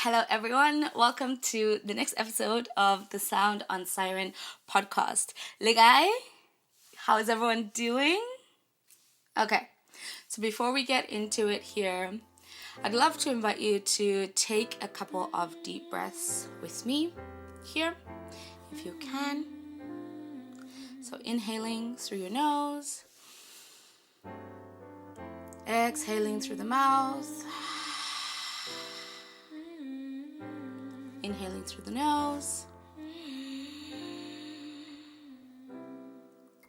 Hello, everyone. Welcome to the next episode of the Sound on Siren podcast. Ligay, how is everyone doing? Okay, so before we get into it here, I'd love to invite you to take a couple of deep breaths with me here, if you can. So inhaling through your nose, exhaling through the mouth. Inhaling through the nose.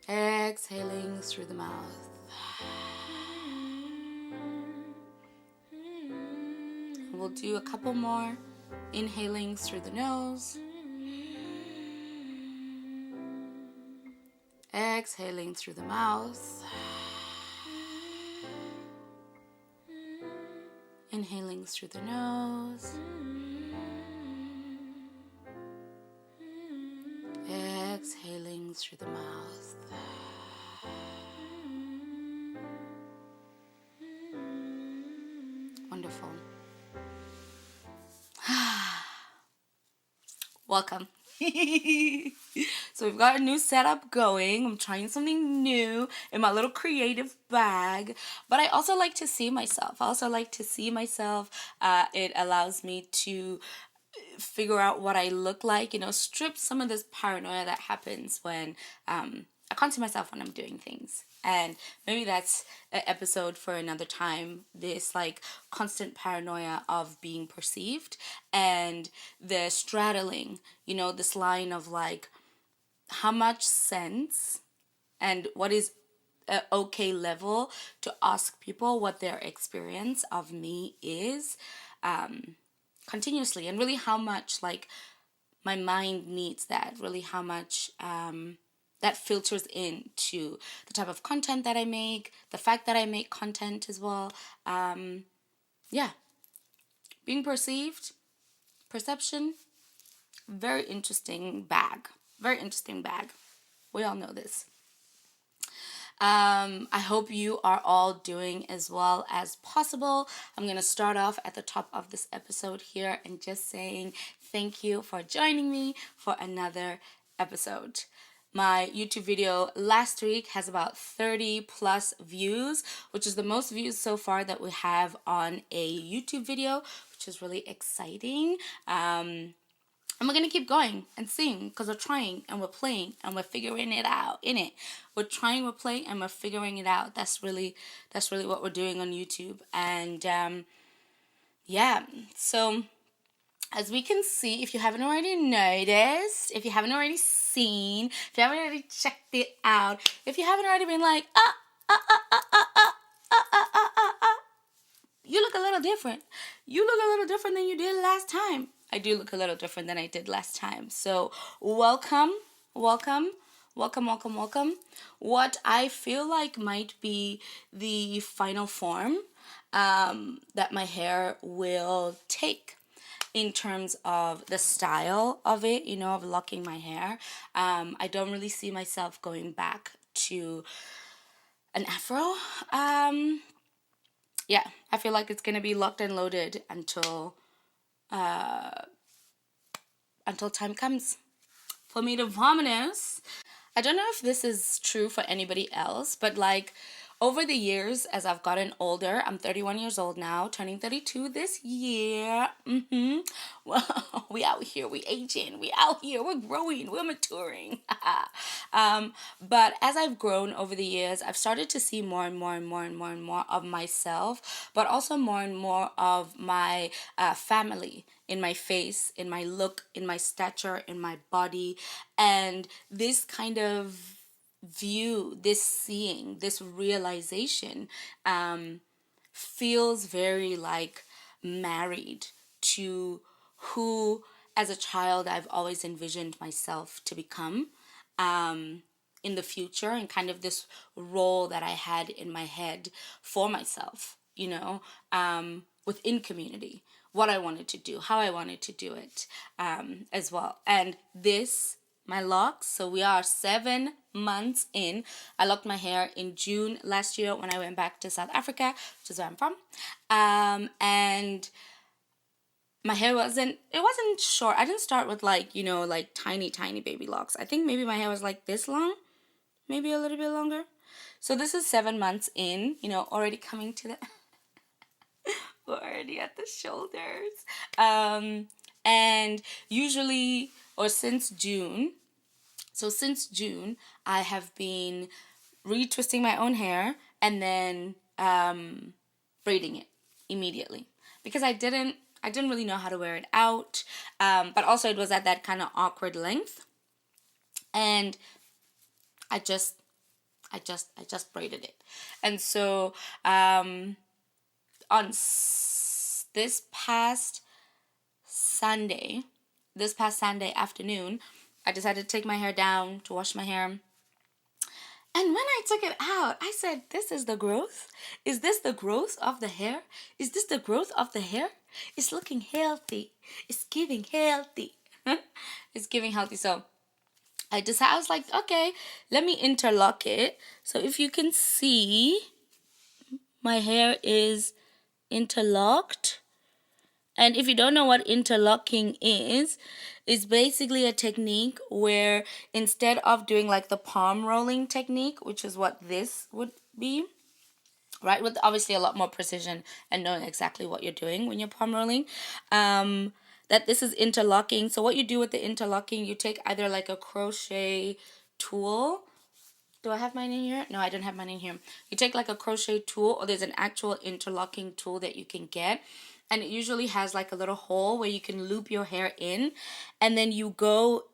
Exhaling through the mouth. We'll do a couple more. Inhaling through the nose. Exhaling through the mouth. Inhaling through the nose. Exhaling through the mouth. Wonderful. Welcome. So we've got a new setup going. I'm trying something new in my little creative bag. But I also like to see myself. It allows me to figure out what I look like, strip some of this paranoia that happens when I can't see myself when I'm doing things. And maybe that's an episode for another time, this constant paranoia of being perceived and the straddling, this line of how much sense and what is an okay level to ask people what their experience of me is continuously, and really how much my mind needs that, really how much that filters into the type of content that I make, the fact that I make content as well. Being perceived, perception, very interesting bag. We all know this. I hope you are all doing as well as possible. I'm going to start off at the top of this episode here and just saying thank you for joining me for another episode. My YouTube video last week has about 30 plus views, which is the most views so far that we have on a YouTube video, which is really exciting. And we're going to keep going and seeing, because we're trying and we're playing and we're figuring it out, innit? We're trying, we're playing, and we're figuring it out. That's really what we're doing on YouTube. And so as we can see, if you haven't already noticed, if you haven't already seen, if you haven't already checked it out, if you haven't already been like, you look a little different. You look a little different than you did last time. I do look a little different than I did last time. So welcome. What I feel like might be the final form that my hair will take in terms of the style of it, of locking my hair. I don't really see myself going back to an afro. I feel like it's going to be locked and loaded until time comes for me to vomitus. I don't know if this is true for anybody else, but over the years, as I've gotten older, I'm 31 years old now, turning 32 this year. Well, we out here, we aging, we out here, we're growing, we're maturing. But as I've grown over the years, I've started to see more and more of myself, but also more and more of my family in my face, in my look, in my stature, in my body, and this kind of view, this seeing, this realization feels very married to who as a child I've always envisioned myself to become in the future, and kind of this role that I had in my head for myself, within community, what I wanted to do, how I wanted to do it as well. And my locks, so we are 7 months in. I locked my hair in June last year when I went back to South Africa, which is where I'm from. And my hair wasn't short. I didn't start with like, like tiny, tiny baby locks. I think maybe my hair was like this long, maybe a little bit longer. So this is 7 months in, already coming to the, we're already at the shoulders. And usually, or since June, I have been retwisting my own hair and then braiding it immediately because I didn't really know how to wear it out, but also it was at that kind of awkward length, and I just braided it. And so on this past Sunday afternoon, I decided to take my hair down to wash my hair. And when I took it out, I said, this is the growth? Is this the growth of the hair? Is this the growth of the hair? It's looking healthy. It's giving healthy. It's giving healthy. So I was like, okay, let me interlock it. So if you can see, my hair is interlocked. And if you don't know what interlocking is, it's basically a technique where instead of doing like the palm rolling technique, which is what this would be, right, with obviously a lot more precision and knowing exactly what you're doing when you're palm rolling, that this is interlocking. So what you do with the interlocking, you take either like a crochet tool. Do I have mine in here? No, I don't have mine in here. You take like a crochet tool, or there's an actual interlocking tool that you can get. And it usually has like a little hole where you can loop your hair in. And then you go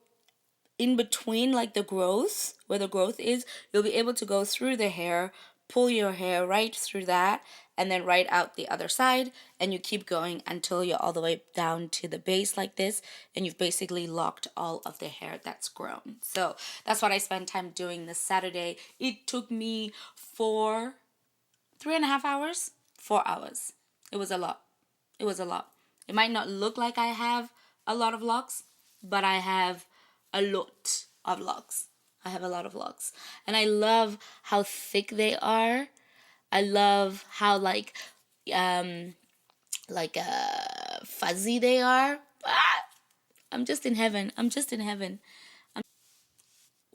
in between like the growth, where the growth is. You'll be able to go through the hair, pull your hair right through that, and then right out the other side. And you keep going until you're all the way down to the base like this. And you've basically locked all of the hair that's grown. So that's what I spent time doing this Saturday. It took me 3.5 hours, 4 hours. It was a lot. It might not look like I have a lot of locks, but I have a lot of locks. I have a lot of locks. And I love how thick they are. I love how fuzzy they are. I'm just in heaven.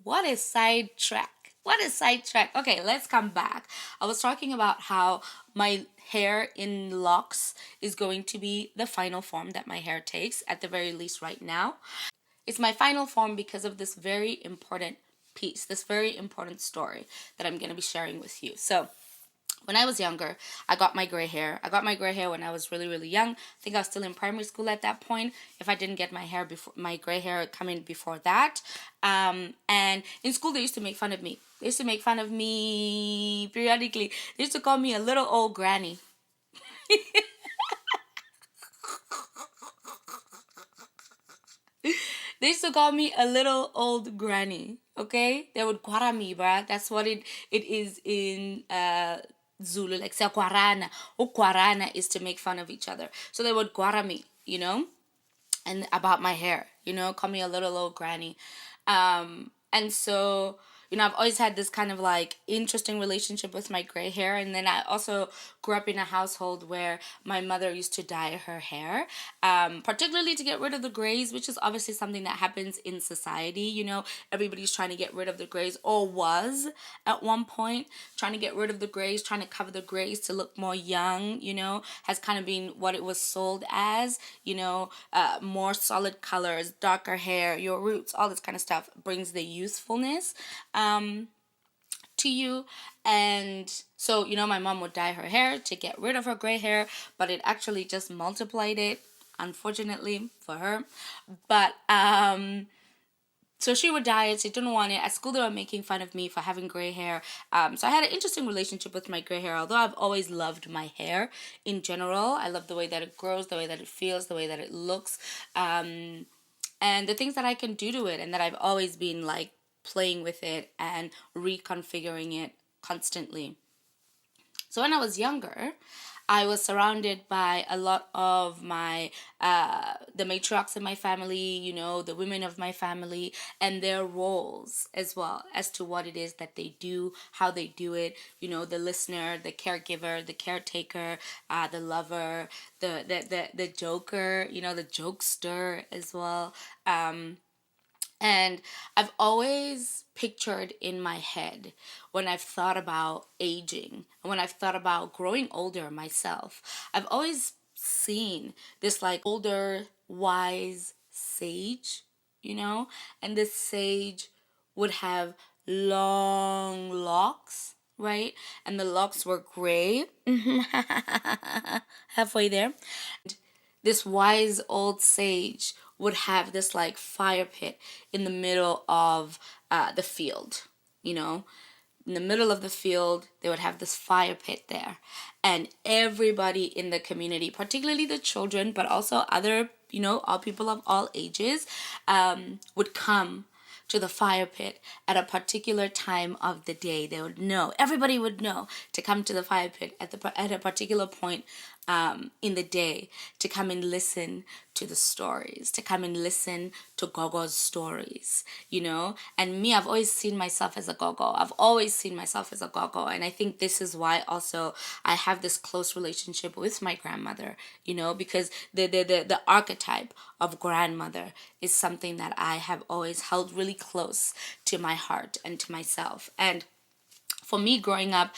What a sidetrack. Okay, let's come back. I was talking about how my hair in locks is going to be the final form that my hair takes, at the very least right now. It's my final form because of this very important piece, this very important story that I'm going to be sharing with you. So, when I was younger, I got my gray hair. I got my gray hair when I was really, really young. I think I was still in primary school at that point. If I didn't get my gray hair coming before that. And in school, they used to make fun of me. They used to make fun of me periodically. They used to call me a little old granny. They used to call me a little old granny. Okay? They would kwara me, bruh. That's what it is in Zulu, like sa kwarana. Kwarana is to make fun of each other. So they would kwara me, and about my hair, call me a little old granny. And so, I've always had this kind of like interesting relationship with my gray hair. And then I also grew up in a household where my mother used to dye her hair, particularly to get rid of the grays, which is obviously something that happens in society. Everybody's trying to get rid of the grays, or was at one point trying to get rid of the grays, trying to cover the grays to look more young, has kind of been what it was sold as, more solid colors, darker hair, your roots, all this kind of stuff brings the youthfulness to you. And so, my mom would dye her hair to get rid of her gray hair, but it actually just multiplied it, unfortunately for her. But so she would dye it. She didn't want it. At school, they were making fun of me for having gray hair. So I had an interesting relationship with my gray hair, although I've always loved my hair in general. I love the way that it grows, the way that it feels, the way that it looks, and the things that I can do to it, and that I've always been like playing with it and reconfiguring it constantly. So when I was younger, I was surrounded by a lot of the matriarchs in my family, the women of my family, and their roles as well as to what it is that they do, how they do it, the listener, the caregiver, the caretaker, the lover, the joker, the jokester as well. And I've always pictured in my head when I've thought about aging and when I've thought about growing older myself, I've always seen this like older, wise sage, and this sage would have long locks, right? And the locks were gray, halfway there. This wise old sage would have this like fire pit in the middle of the field, in the middle of the field, they would have this fire pit there. And everybody in the community, particularly the children, but also other, all people of all ages, would come to the fire pit at a particular time of the day. They would know, everybody would know to come to the fire pit at a particular point in the day, to come and listen to the stories, to come and listen to GOGO'S stories, And me, I've always seen myself as a GOGO. I've always seen myself as a GOGO. And I think this is why also I have this close relationship with my grandmother, because the archetype of grandmother is something that I have always held really close to my heart and to myself. And for me growing up,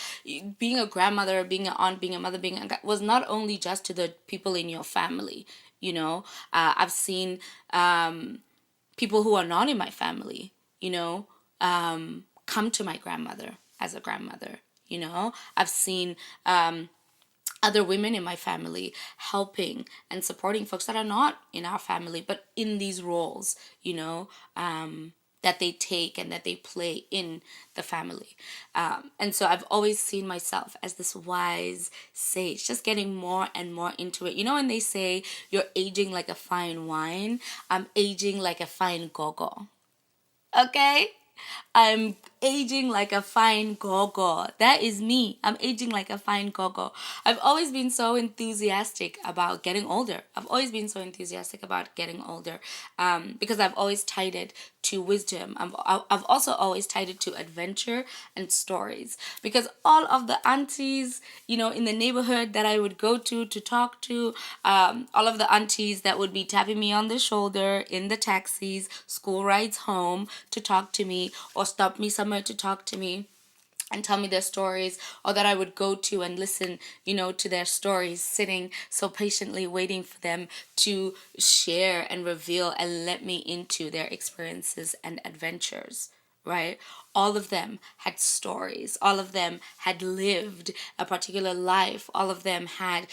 being a grandmother, being an aunt, being a mother, was not only just to the people in your family, I've seen people who are not in my family, come to my grandmother as a grandmother, I've seen other women in my family helping and supporting folks that are not in our family, but in these roles, that they take and that they play in the family. And so I've always seen myself as this wise sage, just getting more and more into it. When they say you're aging like a fine wine, I'm aging like a fine gogo. Okay? I'm aging like a fine gogo. That is me. I'm aging like a fine gogo. I've always been so enthusiastic about getting older. I've always been so enthusiastic about getting older because I've always tied it to wisdom. I've also always tied it to adventure and stories, because all of the aunties, in the neighborhood that I would go to talk to, all of the aunties that would be tapping me on the shoulder in the taxis, school rides home to talk to me, or stop me somewhere to talk to me and tell me their stories, or that I would go to and listen, to their stories, sitting so patiently waiting for them to share and reveal and let me into their experiences and adventures, right? All of them had stories. All of them had lived a particular life. All of them had,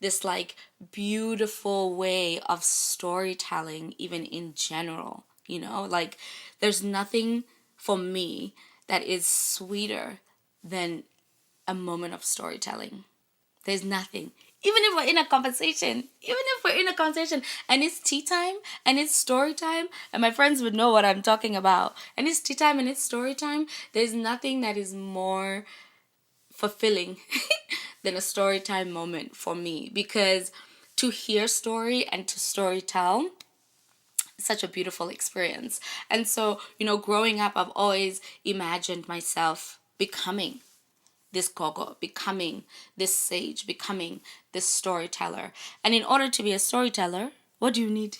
this like beautiful way of storytelling, even in general, like there's nothing for me that is sweeter than a moment of storytelling. There's nothing. Even if we're in a conversation, and it's tea time and it's story time, and my friends would know what I'm talking about, and it's tea time and it's story time, there's nothing that is more fulfilling than a story time moment for me, because to hear story and to story tell, such a beautiful experience. And so, growing up, I've always imagined myself becoming this gogo, becoming this sage, becoming this storyteller. And in order to be a storyteller, what do you need?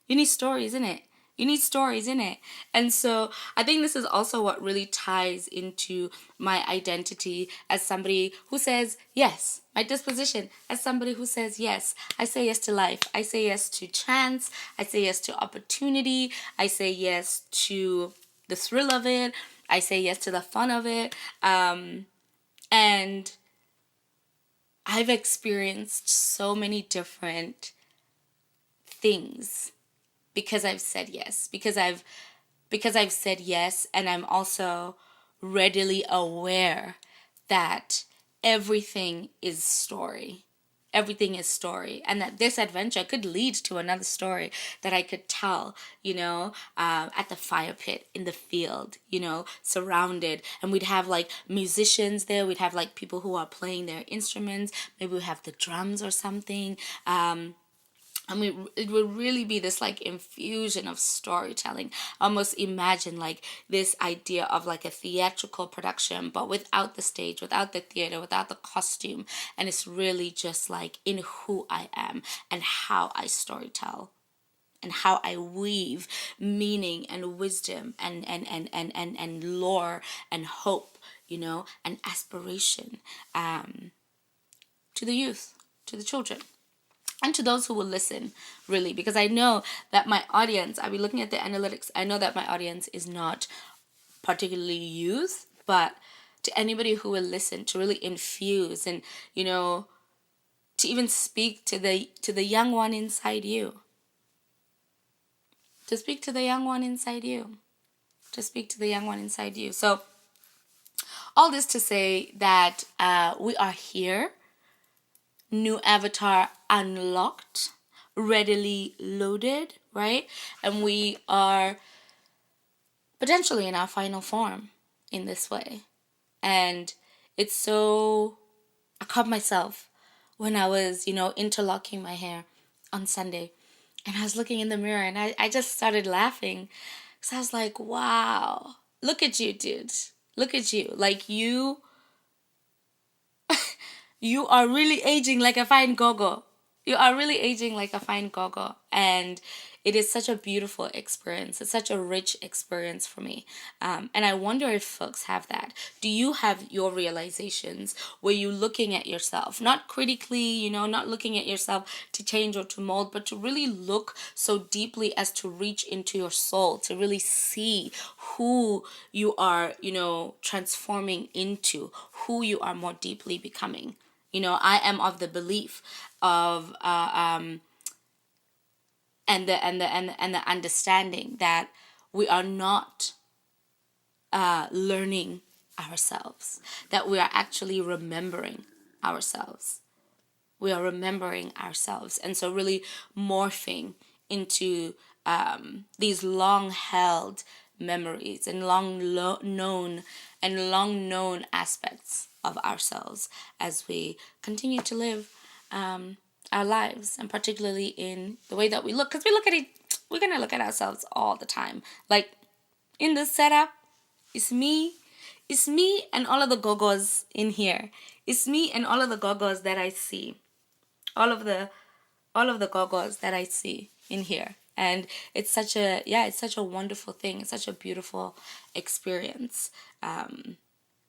You need stories, innit? You need stories, innit? And so I think this is also what really ties into my identity as somebody who says yes, my disposition as somebody who says yes. I say yes to life. I say yes to chance. I say yes to opportunity. I say yes to the thrill of it. I say yes to the fun of it. And I've experienced so many different things because I've said yes, because I've said yes, and I'm also readily aware that everything is story. everything is story, and that this adventure could lead to another story that I could tell, at the fire pit, in the field, surrounded. And we'd have like musicians there, we'd have like people who are playing their instruments, maybe we have the drums or something. It would really be this like infusion of storytelling. Almost imagine like this idea of like a theatrical production, but without the stage, without the theater, without the costume. And it's really just like in who I am and how I storytell and how I weave meaning and wisdom and lore and hope, and aspiration to the youth, to the children, and to those who will listen, really, because I know that my audience, I'll be looking at the analytics, I know that my audience is not particularly youth, but to anybody who will listen, to really infuse and, to even speak to the young one inside you. To speak to the young one inside you. To speak to the young one inside you. So, all this to say that we are here. New avatar unlocked, readily loaded, right? And we are potentially in our final form in this way. And it's so, I caught myself when I was, interlocking my hair on Sunday. And I was looking in the mirror and I just started laughing. Because I was like, wow, look at you, dude. Look at you. Like you are really aging like a fine gogo. You are really aging like a fine gogo. And it is such a beautiful experience. It's such a rich experience for me. And I wonder if folks have that. Do you have your realizations where you're looking at yourself, not critically, not looking at yourself to change or to mold, but to really look so deeply as to reach into your soul, to really see who you are, transforming into, who you are more deeply becoming. I am of the belief of and the understanding that we are not learning ourselves, that we are actually remembering ourselves. We are remembering ourselves, and so really morphing into these long-held memories and long known aspects of ourselves as we continue to live our lives, and particularly in the way that we look, because we're gonna look at ourselves all the time. Like in this setup, it's me and all of the GOGO'S in here. It's me and all of the GOGO'S that I see. All of the GOGO'S that I see in here. And it's such a wonderful thing. It's such a beautiful experience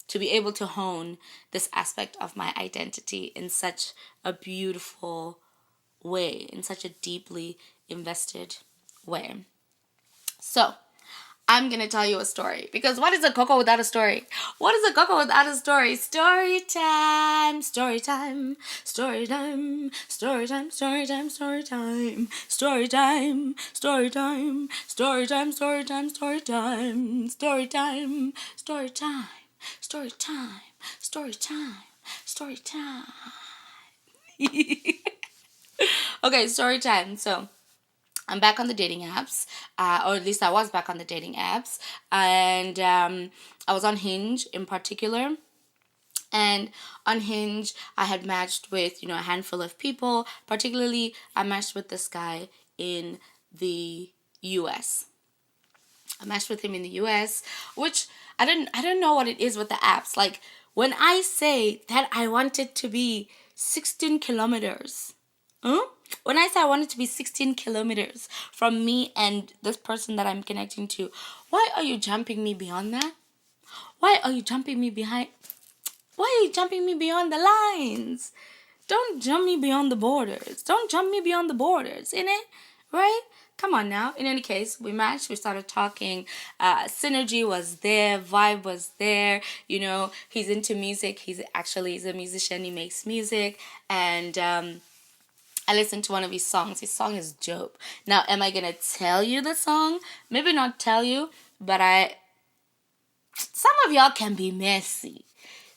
to be able to hone this aspect of my identity in such a beautiful way, in such a deeply invested way. So, I'm going to tell you a story, because what is a cocoa without a story? What is a cocoa without a story? Story time, story time, story time, story time, story time, story time, story time, story time, story time, story time, story time, story time, story time, story time, story time, story time. Okay, story time. So, I'm back on the dating apps, or at least I was back on the dating apps, and I was on Hinge in particular. And on Hinge, I had matched with, a handful of people. Particularly, I matched with this guy in the U.S. I matched with him in the U.S., which I don't know what it is with the apps. Like, when I say that I wanted to be 16 kilometers, when I say I wanted to be 16 kilometers from me and this person that I'm connecting to, why are you jumping me beyond that? Why are you jumping me behind? Why are you jumping me beyond the lines? Don't jump me beyond the borders. Don't jump me beyond the borders, innit? Right? Come on now. In any case, we matched. We started talking. Synergy was there. Vibe was there. He's into music. He's a musician. He makes music. And I listened to one of his songs. His song is dope. Now, am I going to tell you the song? Maybe not tell you, but some of y'all can be messy.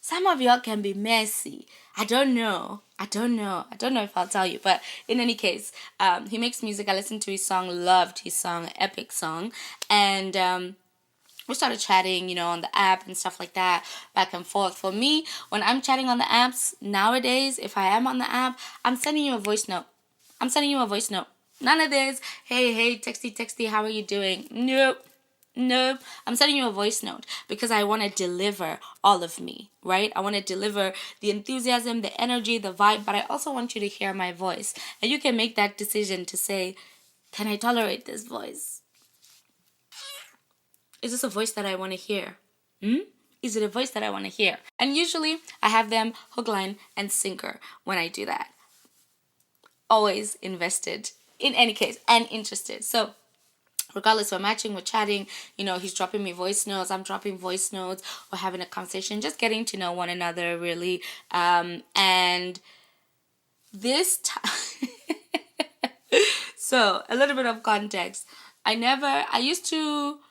Some of y'all can be messy. I don't know. I don't know if I'll tell you. But in any case, he makes music. I listened to his song, loved his song, epic song. And we started chatting, on the app and stuff like that, back and forth. For me, when I'm chatting on the apps nowadays, if I am on the app, I'm sending you a voice note. None of this, hey, texty, how are you doing? Nope. I'm sending you a voice note because I want to deliver all of me, right? I want to deliver the enthusiasm, the energy, the vibe, but I also want you to hear my voice. And you can make that decision to say, can I tolerate this voice? Is this a voice that I want to hear? Is it a voice that I want to hear? And usually I have them hook, line, and sinker when I do that. Always invested in any case and interested. So regardless, we're matching, we're chatting, he's dropping me voice notes, I'm dropping voice notes, we're having a conversation, just getting to know one another really. And this time, so a little bit of context. I used to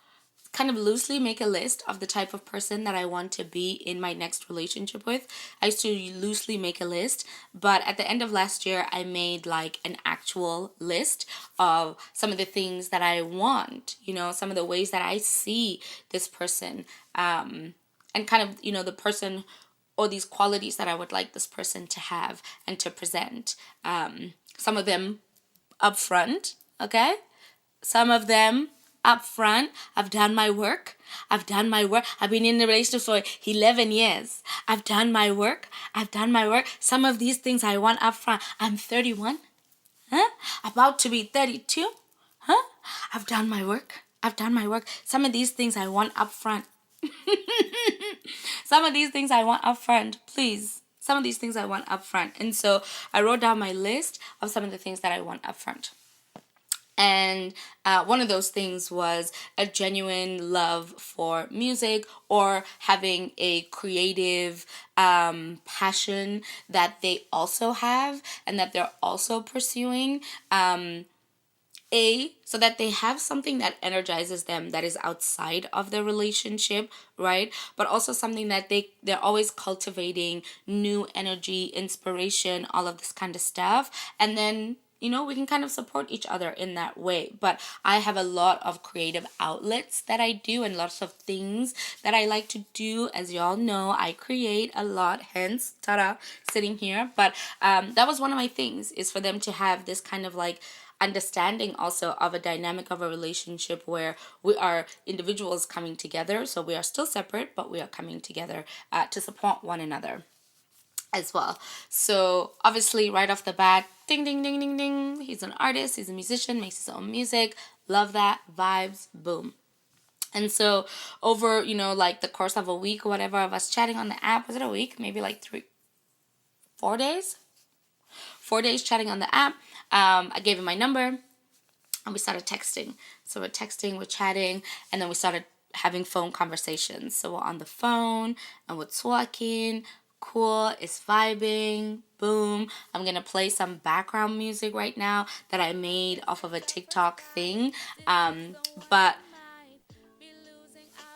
kind of loosely make a list of the type of person that I want to be in my next relationship with. I used to loosely make a list, but at the end of last year, I made like an actual list of some of the things that I want, some of the ways that I see this person, and kind of, the person or these qualities that I would like this person to have and to present. Some of them up front, okay? Some of them up front. I've done my work. I've been in a relationship for 11 years. I've done my work. Some of these things I want up front. I'm 31. About to be 32. I've done my work. Some of these things I want up front. Please. Some of these things I want up front. And so I wrote down my list of some of the things that I want up front. And one of those things was a genuine love for music, or having a creative passion that they also have and that they're also pursuing. So that they have something that energizes them that is outside of the relationship, right? But also something that they're always cultivating new energy, inspiration, all of this kind of stuff. And then we can kind of support each other in that way. But I have a lot of creative outlets that I do and lots of things that I like to do. As y'all know, I create a lot, hence, ta-da, sitting here. But that was one of my things, is for them to have this kind of like understanding also of a dynamic of a relationship where we are individuals coming together. So we are still separate, but we are coming together to support one another as well. So obviously right off the bat, ding, ding, ding, ding, ding. He's an artist, he's a musician, makes his own music. Love that. Vibes, boom. And so over, like the course of a week or whatever of us chatting on the app, was it a week? Maybe like 4 days? 4 days chatting on the app. I gave him my number and we started texting. So we're texting, we're chatting, and then we started having phone conversations. So we're on the phone and we're talking. Cool, it's vibing, boom. I'm gonna play some background music right now that I made off of a TikTok thing. But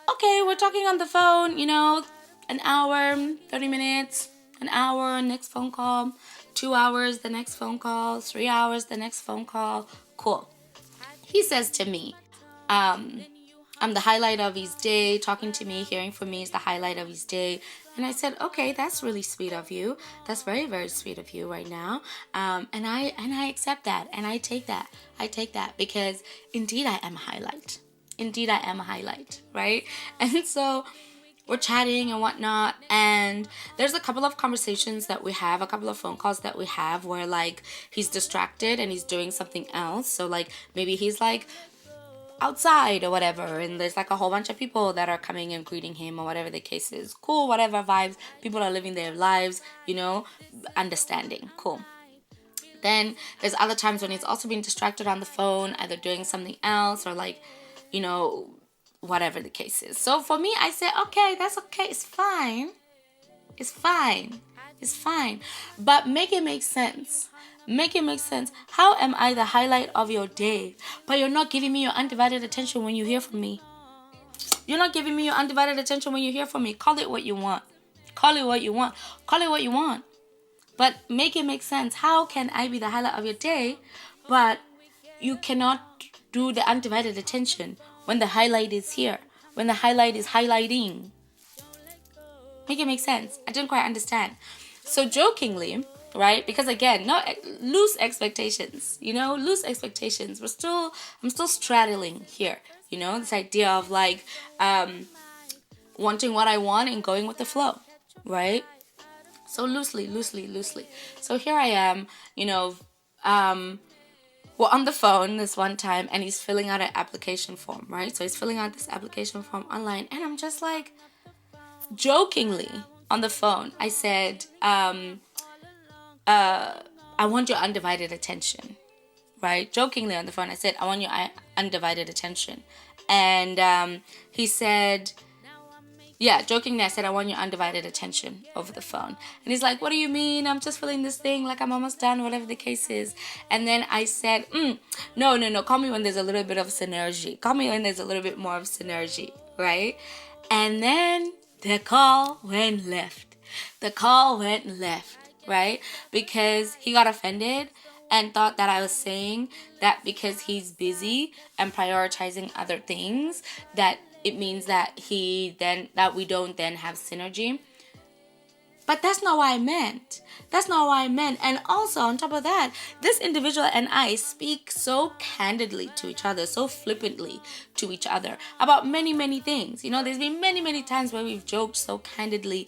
okay, we're talking on the phone, an hour, 30 minutes, an hour, next phone call, 2 hours, the next phone call, 3 hours, the next phone call. Cool. He says to me, I'm the highlight of his day. Talking to me, hearing from me is the highlight of his day. And I said, okay, that's really sweet of you. That's very, very sweet of you right now. And I accept that, and I take that. Because indeed I am a highlight. Right? And so we're chatting and whatnot, and there's a couple of conversations that we have, a couple of phone calls that we have where like he's distracted and he's doing something else. So like maybe he's like outside or whatever, and there's like a whole bunch of people that are coming and greeting him or whatever the case is. Cool, whatever vibes. People are living their lives, understanding. Cool. Then there's other times when he's also being distracted on the phone, either doing something else or like, whatever the case is. So for me, I said, okay, that's okay. It's fine. But make it make sense. How am I the highlight of your day, but you're not giving me your undivided attention when you hear from me? Call it what you want. but make it make sense. How can I be the highlight of your day, but you cannot do the undivided attention when the highlight is here, when the highlight is highlighting? Make it make sense. I didn't quite understand. So jokingly, right? Because again, no loose expectations. Loose expectations. I'm still straddling here. This idea of like wanting what I want and going with the flow, right? So loosely. So here I am, we're on the phone this one time, and he's filling out an application form, right? So he's filling out this application form online, and I'm just like, jokingly on the phone, I said, I want your undivided attention, right? Jokingly on the phone, I said, I want your undivided attention. And he said, yeah, jokingly, I said, I want your undivided attention over the phone. And he's like, what do you mean? I'm just filling this thing, like I'm almost done, whatever the case is. And then I said, no, call me when there's a little bit of synergy. Call me when there's a little bit more of synergy, right? And then the call went left. Right? Because he got offended and thought that I was saying that because he's busy and prioritizing other things, that it means that we don't then have synergy. But that's not what I meant. And also, on top of that, this individual and I speak so candidly to each other, so flippantly to each other about many, many things. There's been many, many times where we've joked so candidly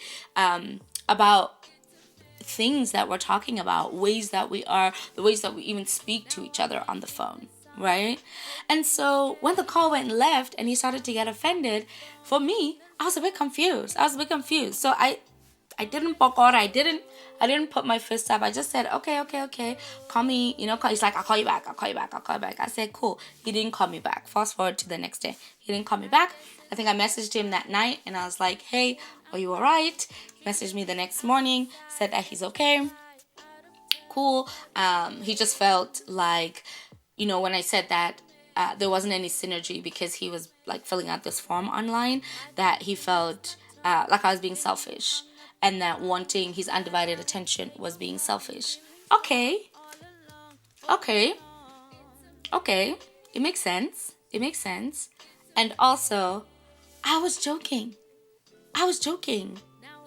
about things that we're talking about, the ways that we even speak to each other on the phone, right? And so when the call went left and he started to get offended, for me, I was a bit confused. So I didn't poke out. I didn't put my fist up. I just said, okay. Call me, he's like, I'll call you back. I said, cool. He didn't call me back. Fast forward to the next day. He didn't call me back. I think I messaged him that night and I was like, hey, are you all right? He messaged me the next morning, said that he's okay. Cool. He just felt like, when I said that there wasn't any synergy because he was like filling out this form online, that he felt like I was being selfish and that wanting his undivided attention was being selfish. Okay. It makes sense. And also, I was joking.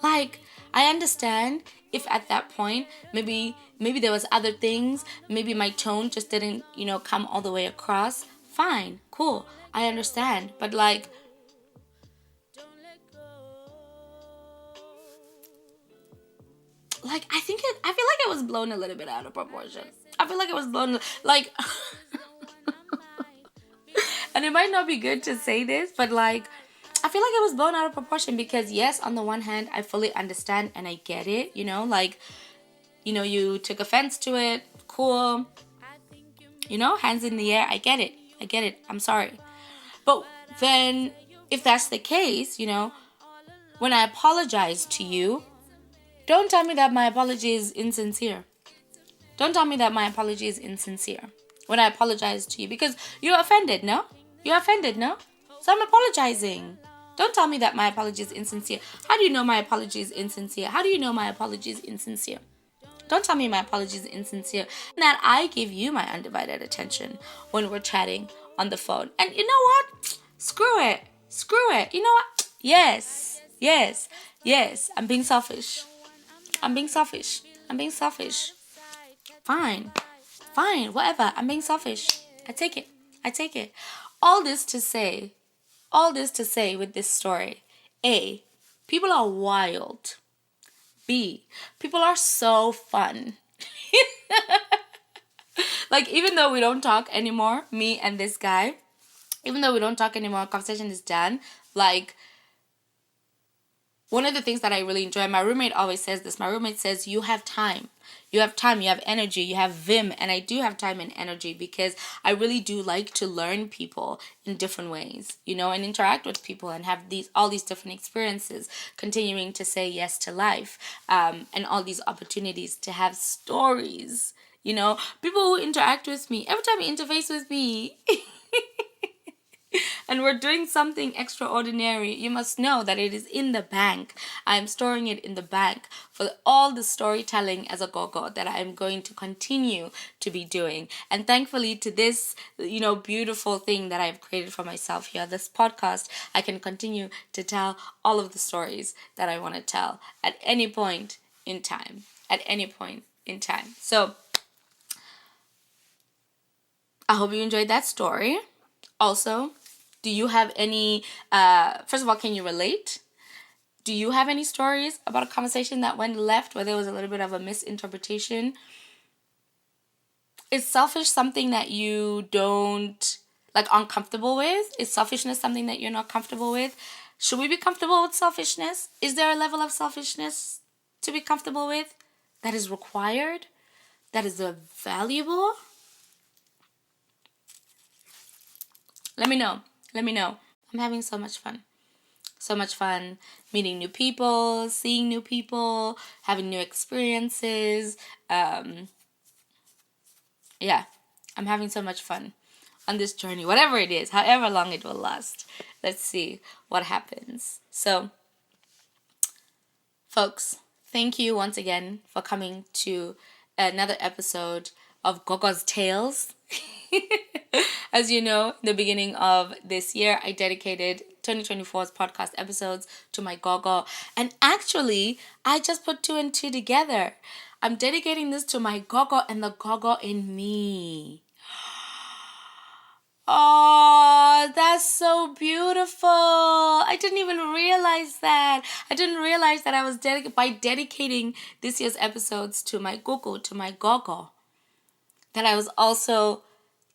Like, I understand if at that point, maybe there was other things, maybe my tone just didn't, come all the way across. Fine, cool, I understand. But like, I feel like it was blown a little bit out of proportion. I feel like it was blown, like, and it might not be good to say this, but like, I feel like it was blown out of proportion because yes, on the one hand, I fully understand and I get it, you took offense to it, cool, hands in the air, I get it, I'm sorry. But then, if that's the case, when I apologize to you, don't tell me that my apology is insincere. When I apologize to you, because you're offended, no? So I'm apologizing. Don't tell me that my apology is insincere. How do you know my apology is insincere? Don't tell me my apology is insincere. That I give you my undivided attention when we're chatting on the phone. And you know what? Screw it. You know what? Yes. I'm being selfish. Fine. Whatever. I'm being selfish. I take it. All this to say with this story. A, people are wild. B, people are so fun. Like, even though we don't talk anymore, me and this guy, conversation is done. Like, one of the things that I really enjoy, my roommate always says this. My roommate says, you have time, you have energy, you have vim. And I do have time and energy because I really do like to learn people in different ways, and interact with people and have all these different experiences, continuing to say yes to life, and all these opportunities to have stories, people who interact with me. Every time you interface with me, and we're doing something extraordinary, you must know that it is in the bank. I am storing it in the bank for all the storytelling as a go-go that I am going to continue to be doing. And thankfully to this, beautiful thing that I've created for myself here, this podcast, I can continue to tell all of the stories that I want to tell at any point in time. At any point in time. So I hope you enjoyed that story. Also, do you have any, first of all, can you relate? Do you have any stories about a conversation that went left where there was a little bit of a misinterpretation? Is selfish something that you don't, uncomfortable with? Is selfishness something that you're not comfortable with? Should we be comfortable with selfishness? Is there a level of selfishness to be comfortable with that is required? That is valuable? Let me know. Let me know. I'm having so much fun. So much fun meeting new people, seeing new people, having new experiences. Yeah, I'm having so much fun on this journey, whatever it is, however long it will last. Let's see what happens. So, folks, thank you once again for coming to another episode of GOGO'S Tales. As you know, in the beginning of this year, I dedicated 2024's podcast episodes to my GOGO. And actually, I just put 2 and 2 together. I'm dedicating this to my GOGO and the GOGO in me. Oh, that's so beautiful. I didn't even realize that. I didn't realize that I was by dedicating this year's episodes to my GOGO, that I was also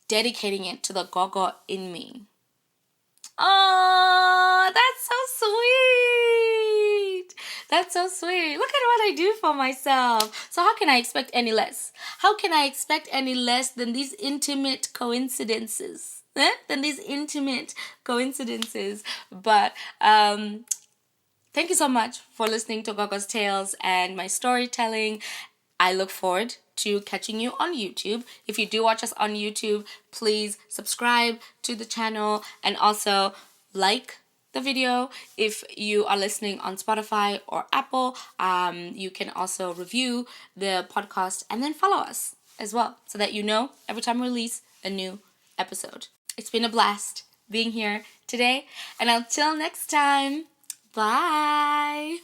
dedicating it to the GOGO in me. Oh, that's so sweet. That's so sweet. Look at what I do for myself. So how can I expect any less? How can I expect any less than these intimate coincidences? But thank you so much for listening to GOGO'S Tales and my storytelling. I look forward to catching you on YouTube. If you do watch us on YouTube, please subscribe to the channel and also like the video. If you are listening on Spotify or Apple, you can also review the podcast and then follow us as well so that you know every time we release a new episode. It's been a blast being here today, and until next time, bye.